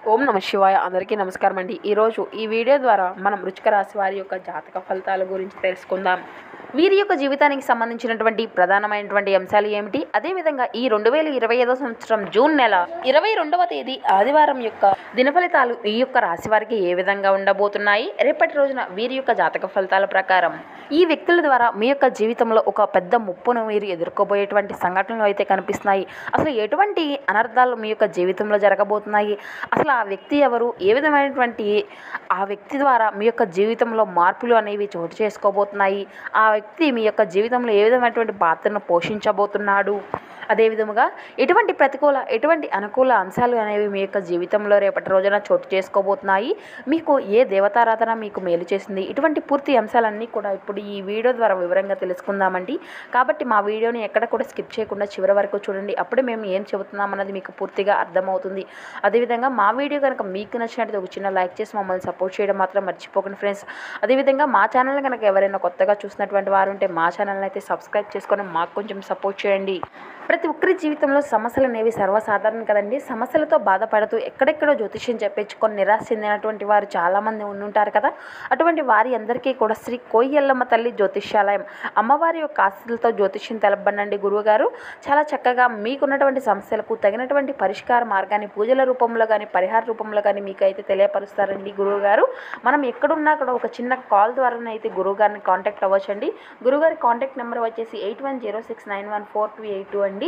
ఓం నమ శివాయ. అందరికీ నమస్కారం అండి. ఈరోజు ఈ వీడియో ద్వారా మనం వృశ్చిక రాశి వారి యొక్క జాతక ఫలితాల గురించి తెలుసుకుందాం. వీరి యొక్క జీవితానికి సంబంధించినటువంటి ప్రధానమైనటువంటి అంశాలు ఏమిటి, అదేవిధంగా ఈ 2025 సంవత్సరం జూన్ నెల 22వ తేదీ ఆదివారం యొక్క దినఫలితాలు ఈ యొక్క రాశి వారికి ఏ విధంగా ఉండబోతున్నాయి, రేపటి రోజున వీరి యొక్క జాతక ఫలితాల ప్రకారం ఈ వ్యక్తుల ద్వారా మీ యొక్క జీవితంలో ఒక పెద్ద ముప్పును మీరు ఎదుర్కోబోయేటువంటి సంఘటనలు అయితే కనిపిస్తున్నాయి. అసలు ఎటువంటి అనర్థాలు మీ యొక్క జీవితంలో జరగబోతున్నాయి, అసలు ఆ వ్యక్తి ఎవరు, ఏ విధమైనటువంటి ఆ వ్యక్తి ద్వారా మీ యొక్క జీవితంలో మార్పులు అనేవి చోటు చేసుకోబోతున్నాయి, ఆ వ్యక్తి మీ యొక్క జీవితంలో ఏ విధమైనటువంటి పాత్రను పోషించబోతున్నాడు, అదేవిధముగా ఎటువంటి ప్రతికూల ఎటువంటి అనుకూల అంశాలు అనేవి మీ యొక్క జీవితంలో రేపటి రోజున చోటు చేసుకోబోతున్నాయి, మీకు ఏ దేవతారాధన మీకు మేలు చేసింది, ఇటువంటి పూర్తి అంశాలన్నీ కూడా ఇప్పుడు ఈ వీడియో ద్వారా వివరంగా తెలుసుకుందామండి. కాబట్టి మా వీడియోని ఎక్కడ కూడా స్కిప్ చేయకుండా చివరి వరకు చూడండి. అప్పుడే మేము ఏం చెబుతున్నాం అన్నది మీకు పూర్తిగా అర్థమవుతుంది. అదేవిధంగా మా వీడియో కనుక మీకు నచ్చినట్లయితే ఒక చిన్న లైక్ చేసి మమ్మల్ని సపోర్ట్ చేయడం మాత్రం మర్చిపోకండి ఫ్రెండ్స్. అదేవిధంగా మా ఛానల్ కనుక ఎవరైనా కొత్తగా చూసినటువంటి వారు ఉంటే మా ఛానల్ని అయితే సబ్స్క్రైబ్ చేసుకొని మాకు కొంచెం సపోర్ట్ చేయండి. ప్రతి ఒక్కరి జీవితంలో సమస్యలు అనేవి సర్వసాధారణం కదండి. సమస్యలతో బాధపడుతూ ఎక్కడెక్కడో జ్యోతిష్యం చెప్పించుకొని నిరాశ చెందినటువంటి వారు చాలామంది ఉండుంటారు కదా. అటువంటి వారి అందరికీ కూడా శ్రీ కోయ్యల్లమ్మ తల్లి జ్యోతిష్యాలయం అమ్మవారి యొక్క ఆశీస్సులతో జ్యోతిష్యం తెలపబడండి గురువుగారు. చాలా చక్కగా మీకున్నటువంటి సమస్యలకు తగినటువంటి పరిష్కార మార్గాన్ని పూజల రూపంలో కానీ పరిహార రూపంలో కానీ మీకు అయితే తెలియపరుస్తారండి గురువుగారు. మనం ఎక్కడున్నా కూడా ఒక చిన్న కాల్ ద్వారానైతే గురువుగారిని కాంటాక్ట్ అవ్వచ్చండి. గురువుగారి కాంటాక్ట్ నెంబర్ వచ్చేసి 8106914282 అండి.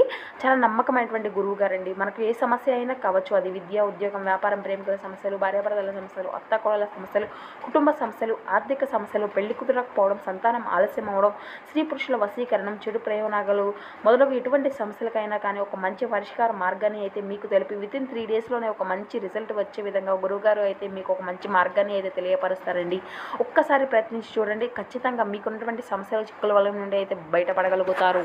చాలా నమ్మకమైనటువంటి గురువు గారండి. మనకు ఏ సమస్య అయినా కావచ్చు, అది విద్య, ఉద్యోగం, వ్యాపారం, ప్రేమికుల సమస్యలు, భార్యాభర్తల సమస్యలు, అత్తకోడల సమస్యలు, కుటుంబ సమస్యలు, ఆర్థిక సమస్యలు, పెళ్లి కుదరకపోవడం, సంతానం ఆలస్యం అవడం, స్త్రీ పురుషుల వశీకరణం, చెడు ప్రయోజనాలు మొదలగు ఎటువంటి సమస్యలకైనా కానీ ఒక మంచి పరిష్కార మార్గాన్ని అయితే మీకు తెలిపి వితిన్ 3 డేస్లోనే ఒక మంచి రిజల్ట్ వచ్చే విధంగా గురువుగారు అయితే మీకు ఒక మంచి మార్గాన్ని అయితే తెలియపరుస్తారండి. ఒక్కసారి ప్రయత్నించి చూడండి, ఖచ్చితంగా మీకున్నటువంటి సమస్యల చిక్కుల వల్ల నుండి అయితే బయటపడగలుగుతారు.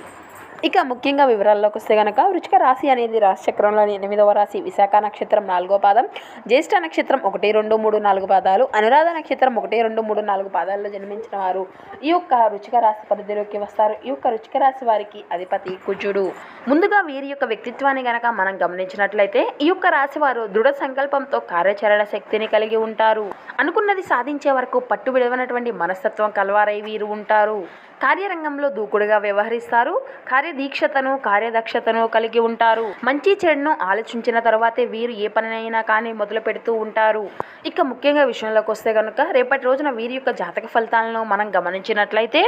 ఇక ముఖ్యంగా వివరాల్లోకి వస్తే కనుక వృశ్చిక రాశి అనేది రాశి చక్రంలోని 8వ రాశి, విశాఖ నక్షత్రం 4వ పాదం, జ్యేష్ఠ నక్షత్రం 1, 2, 3, 4 పాదాలు, అనురాధ నక్షత్రం 1, 2, 3, 4 పాదాల్లో జన్మించిన వారు ఈ యొక్క వృశ్చిక రాశి పరిధిలోకి వస్తారు. ఈ యొక్క వృశ్చిక రాశి వారికి అధిపతి కుజుడు. ముందుగా వీరి యొక్క వ్యక్తిత్వాన్ని గనక మనం గమనించినట్లయితే ఈ యొక్క రాశి వారు దృఢ సంకల్పంతో కార్యాచరణ శక్తిని కలిగి ఉంటారు. అనుకున్నది సాధించే వరకు పట్టు విడవనటువంటి మనస్తత్వం కలవారై వీరు ఉంటారు. కార్యరంగంలో దూకుడుగా వ్యవహరిస్తారు. కార్యదీక్షతను కార్యదక్షతను కలిగి ఉంటారు. మంచి చెడును ఆలోచించిన తర్వాతే వీరు ఏ పనినైనా కానీ మొదలు పెడుతూ ఉంటారు. ఇక ముఖ్యంగా విషయంలోకి వస్తే కనుక రేపటి రోజున వీరి యొక్క జాతక ఫలితాలను మనం గమనించినట్లయితే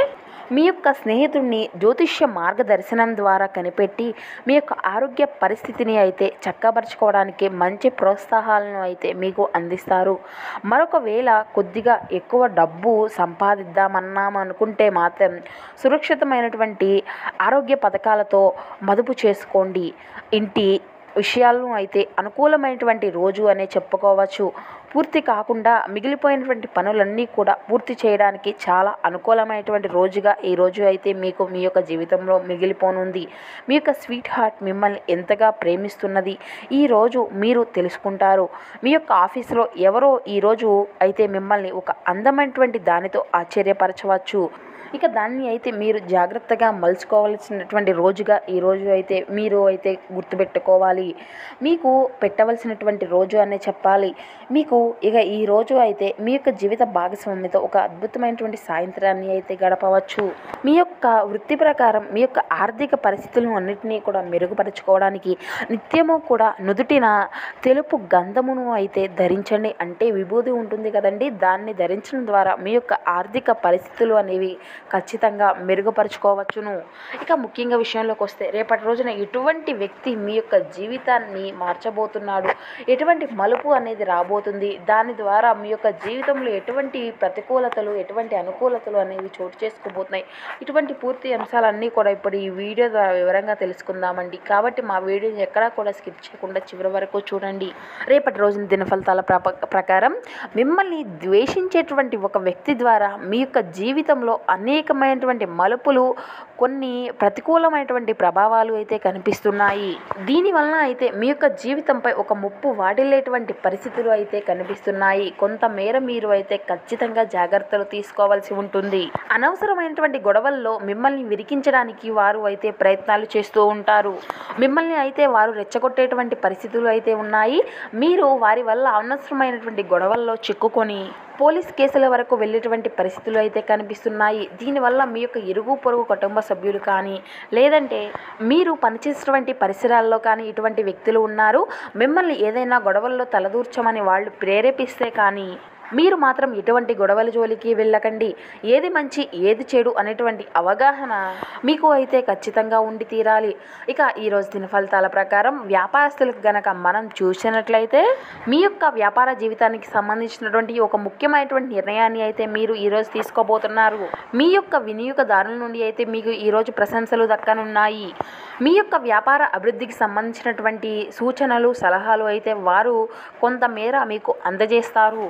మీ యొక్క స్నేహితుడిని జ్యోతిష్య మార్గదర్శనం ద్వారా కనిపెట్టి మీ యొక్క ఆరోగ్య పరిస్థితిని అయితే చక్కబరుచుకోవడానికి మంచి ప్రోత్సాహాలను అయితే మీకు అందిస్తారు. మరొక వేళ కొద్దిగా ఎక్కువ డబ్బు సంపాదిద్దామన్నాం అనుకుంటే మాత్రం సురక్షితమైనటువంటి ఆరోగ్య పథకాలతో మదుపు చేసుకోండి. ఇంటి విషయాలను అయితే అనుకూలమైనటువంటి రోజు అనే చెప్పుకోవచ్చు. పూర్తి కాకుండా మిగిలిపోయినటువంటి పనులన్నీ కూడా పూర్తి చేయడానికి చాలా అనుకూలమైనటువంటి రోజుగా ఈ రోజు అయితే మీకు మీ యొక్క జీవితంలో మిగిలిపోనుంది. మీ యొక్క స్వీట్ హార్ట్ మిమ్మల్ని ఎంతగా ప్రేమిస్తున్నది ఈరోజు మీరు తెలుసుకుంటారు. మీ యొక్క ఆఫీసులో ఎవరో ఈరోజు అయితే మిమ్మల్ని ఒక అందమైనటువంటి దానితో ఆశ్చర్యపరచవచ్చు. ఇక దాన్ని అయితే మీరు జాగ్రత్తగా మలుచుకోవాల్సినటువంటి రోజుగా ఈరోజు అయితే మీరు అయితే గుర్తుపెట్టుకోవాలి. మీకు పెట్టవలసినటువంటి రోజు అనే చెప్పాలి. మీకు ఇక ఈ రోజు అయితే మీ యొక్క జీవిత భాగస్వామితో ఒక అద్భుతమైనటువంటి సాయంత్రాన్ని అయితే గడపవచ్చు. మీ యొక్క వృత్తి ప్రకారం మీ యొక్క ఆర్థిక పరిస్థితులను అన్నింటినీ కూడా మెరుగుపరుచుకోవడానికి నిత్యము కూడా నుదుటిన తెలుపు గంధమును అయితే ధరించండి. అంటే విభూది ఉంటుంది కదండి, దాన్ని ధరించడం ద్వారా మీ యొక్క ఆర్థిక పరిస్థితులు అనేవి ఖచ్చితంగా మెరుగుపరుచుకోవచ్చును. ఇక ముఖ్యంగా విషయంలోకి వస్తే రేపటి రోజున ఎటువంటి వ్యక్తి మీ యొక్క జీవితాన్ని మార్చబోతున్నాడు, ఎటువంటి మలుపు అనేది రాబోతుంది, దాని ద్వారా మీ యొక్క జీవితంలో ఎటువంటి ప్రతికూలతలు ఎటువంటి అనుకూలతలు అనేవి చోటు చేసుకోబోతున్నాయి, ఇటువంటి పూర్తి అంశాలన్నీ కూడా ఇప్పుడు ఈ వీడియో ద్వారా వివరంగా తెలుసుకుందామండి. కాబట్టి మా వీడియోని ఎక్కడా కూడా స్కిప్ చేయకుండా చివరి వరకు చూడండి. రేపటి రోజున దినఫలితాల ప్రకారం మిమ్మల్ని ద్వేషించేటువంటి ఒక వ్యక్తి ద్వారా మీ యొక్క జీవితంలో అనేకమైనటువంటి మలుపులు కొన్ని ప్రతికూలమైనటువంటి ప్రభావాలు అయితే కనిపిస్తున్నాయి. దీనివలన అయితే మీ యొక్క జీవితంపై ఒక ముప్పు వాటిల్లేటువంటి పరిస్థితులు అయితే కనిపిస్తున్నాయి. కొంతమేర మీరు అయితే ఖచ్చితంగా జాగ్రత్తలు తీసుకోవాల్సి ఉంటుంది. అనవసరమైనటువంటి గొడవల్లో మిమ్మల్ని విరికించడానికి వారు అయితే ప్రయత్నాలు చేస్తూ ఉంటారు. మిమ్మల్ని అయితే వారు రెచ్చగొట్టేటువంటి పరిస్థితులు అయితే ఉన్నాయి. మీరు వారి వల్ల అనవసరమైనటువంటి గొడవల్లో చిక్కుకొని పోలీస్ కేసుల వరకు వెళ్ళేటువంటి పరిస్థితులు అయితే కనిపిస్తున్నాయి. దీనివల్ల మీ యొక్క ఇరుగు పొరుగు కుటుంబ సభ్యులు కానీ, లేదంటే మీరు పనిచేసేటువంటి పరిసరాల్లో కానీ ఇటువంటి వ్యక్తులు ఉన్నారు. మిమ్మల్ని ఏదైనా గొడవల్లో తలదూర్చమని వాళ్ళు ప్రేరేపిస్తే కానీ మీరు మాత్రం ఎటువంటి గొడవల జోలికి వెళ్ళకండి. ఏది మంచి ఏది చెడు అనేటువంటి అవగాహన మీకు అయితే ఖచ్చితంగా ఉండి తీరాలి. ఇక ఈరోజు దిన ఫలితాల ప్రకారం వ్యాపారస్తులకు గనక మనం చూసినట్లయితే మీ యొక్క వ్యాపార జీవితానికి సంబంధించినటువంటి ఒక ముఖ్యమైనటువంటి నిర్ణయాన్ని అయితే మీరు ఈరోజు తీసుకోబోతున్నారు. మీ యొక్క వినియోగదారుల నుండి అయితే మీకు ఈరోజు ప్రశంసలు దక్కనున్నాయి. మీ యొక్క వ్యాపార అభివృద్ధికి సంబంధించినటువంటి సూచనలు సలహాలు అయితే వారు కొంతమేర మీకు అందజేస్తారు.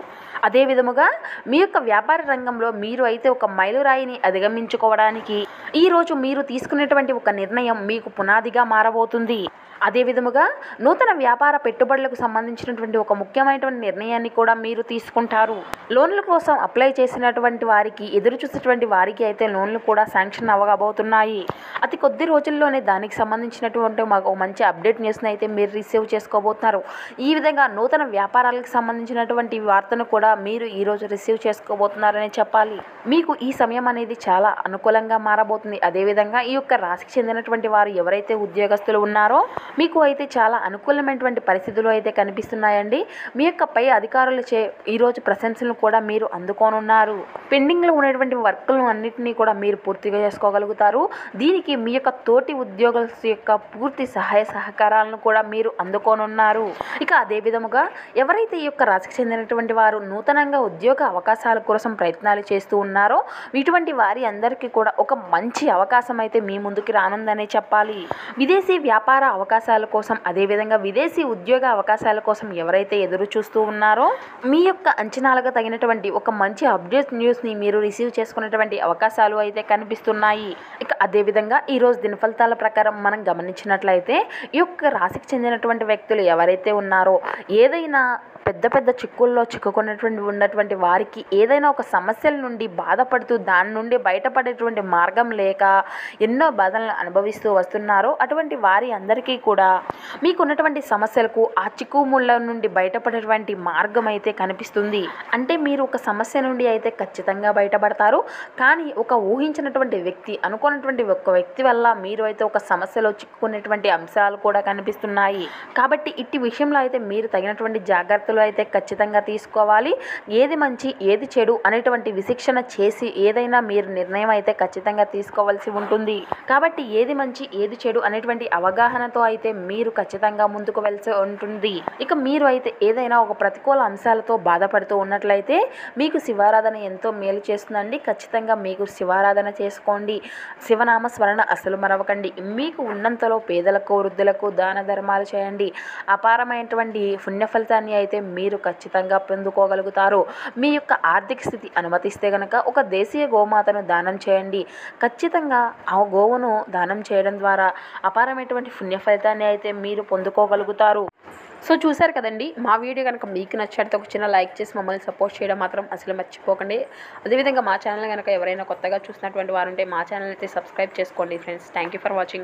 అదే విధముగా మీ యొక్క వ్యాపార రంగంలో మీరు అయితే ఒక మైలురాయిని అధిగమించుకోవడానికి ఈరోజు మీరు తీసుకునేటువంటి ఒక నిర్ణయం మీకు పునాదిగా మారబోతుంది. అదే విధముగా నూతన వ్యాపార పెట్టుబడులకు సంబంధించినటువంటి ఒక ముఖ్యమైనటువంటి నిర్ణయాన్ని కూడా మీరు తీసుకుంటారు. లోన్ల కోసం అప్లై చేసినటువంటి వారికి, ఎదురు చూసేటువంటి వారికి అయితే లోన్లు కూడా శాంక్షన్ అవ్వబోతున్నాయి. అతి కొద్ది రోజుల్లోనే దానికి సంబంధించినటువంటి మాకు మంచి అప్డేట్ న్యూస్ని అయితే మీరు రిసీవ్ చేసుకోబోతున్నారు. ఈ విధంగా నూతన వ్యాపారాలకు సంబంధించినటువంటి వార్తను కూడా మీరు ఈరోజు రిసీవ్ చేసుకోబోతున్నారని చెప్పాలి. మీకు ఈ సమయం అనేది చాలా అనుకూలంగా మారబోతుంది. అదేవిధంగా ఈ యొక్క రాశికి చెందినటువంటి వారు ఎవరైతే ఉద్యోగస్తులు ఉన్నారో మీకు అయితే చాలా అనుకూలమైనటువంటి పరిస్థితులు అయితే కనిపిస్తున్నాయండి. మీ యొక్క పై అధికారులచే ఈరోజు ప్రశంసలను కూడా మీరు అందుకోనున్నారు. పెండింగ్లో ఉన్నటువంటి వర్కులను అన్నింటినీ కూడా మీరు పూర్తిగా చేసుకోగలుగుతారు. దీనికి మీ యొక్క తోటి ఉద్యోగుల యొక్క పూర్తి సహాయ సహకారాలను కూడా మీరు అందుకోనున్నారు. ఇక అదే విధముగా ఎవరైతే ఈ యొక్క రాశికి చెందినటువంటి వారు నూతనంగా ఉద్యోగ అవకాశాల కోసం ప్రయత్నాలు చేస్తూ ఉన్నారో ఇటువంటి వారి అందరికీ కూడా ఒక మంచి అవకాశం అయితే మీ ముందుకి రానుందనే చెప్పాలి. విదేశీ వ్యాపార అవకాశాల కోసం, అదేవిధంగా విదేశీ ఉద్యోగ అవకాశాల కోసం ఎవరైతే ఎదురు చూస్తూ ఉన్నారో మీ యొక్క అంచనాలకు తగినటువంటి ఒక మంచి అప్డేట్ న్యూస్ని మీరు రిసీవ్ చేసుకునేటువంటి అవకాశాలు అయితే కనిపిస్తున్నాయి. ఇక అదేవిధంగా ఈరోజు దిన ఫలితాల ప్రకారం మనం గమనించినట్లయితే ఈ యొక్క రాశికి చెందినటువంటి వ్యక్తులు ఎవరైతే ఉన్నారో ఏదైనా పెద్ద పెద్ద చిక్కుల్లో ఉన్నటువంటి వారికి ఏదైనా ఒక సమస్యల నుండి బాధపడుతూ దాని నుండి బయటపడేటువంటి మార్గం లేక ఎన్నో బాధలను అనుభవిస్తూ వస్తున్నారో అటువంటి వారి అందరికీ కూడా మీకున్నటువంటి సమస్యలకు ఆ చిక్కుముళ్ళ నుండి బయటపడేటువంటి మార్గం అయితే కనిపిస్తుంది. అంటే మీరు ఒక సమస్య నుండి అయితే ఖచ్చితంగా బయటపడతారు. కానీ ఒక ఊహించినటువంటి వ్యక్తి, అనుకున్నటువంటి ఒక వ్యక్తి వల్ల మీరు అయితే ఒక సమస్యలో చిక్కుకునేటువంటి అంశాలు కూడా కనిపిస్తున్నాయి. కాబట్టి ఇట్టి విషయంలో అయితే మీరు తగినటువంటి జాగ్రత్తలు అయితే ఖచ్చితంగా తీసుకోవాలి. ఏది మంచి ఏది చెడు అనేటువంటి విశిక్షణ చేసి ఏదైనా మీరు నిర్ణయం అయితే ఖచ్చితంగా తీసుకోవాల్సి ఉంటుంది. కాబట్టి ఏది మంచి ఏది చెడు అనేటువంటి అవగాహనతో అయితే మీరు ఖచ్చితంగా ముందుకు వెళ్తూ ఉంటుంది. ఇక మీరు అయితే ఏదైనా ఒక ప్రతికూల అంశాలతో బాధపడుతూ ఉన్నట్లయితే మీకు శివారాధన ఎంతో మేలు చేస్తుందండి. ఖచ్చితంగా మీకు శివారాధన చేసుకోండి. శివనామ స్మరణ అసలు మరవకండి. మీకు ఉన్నంతలో పేదలకు, వృద్ధులకు దాన ధర్మాలు చేయండి. అపారమైనటువంటి పుణ్య ఫలితాన్ని అయితే మీరు ఖచ్చితంగా పొందుకోగలుగుతారు. మీ యొక్క ఆర్థిక స్థితి అనుమతిస్తే గనక ఒక దేశీయ గోమాతను దానం చేయండి. ఖచ్చితంగా ఆ గోవును దానం చేయడం ద్వారా అపారమైనటువంటి పుణ్య ఫలితాన్ని అయితే మీరు పొందుకోగలుగుతారు. సో చూశారు కదండి, మా వీడియో కనుక మీకు నచ్చితే ఒక చిన్న లైక్ చేసి మమ్మల్ని సపోర్ట్ చేయడం మాత్రం అసలు మర్చిపోకండి. అదేవిధంగా మా ఛానల్ కనుక ఎవరైనా కొత్తగా చూసినటువంటి వారు ఉంటే మా ఛానల్ అయితే సబ్స్క్రైబ్ చేసుకోండి friends. Thank you for watching.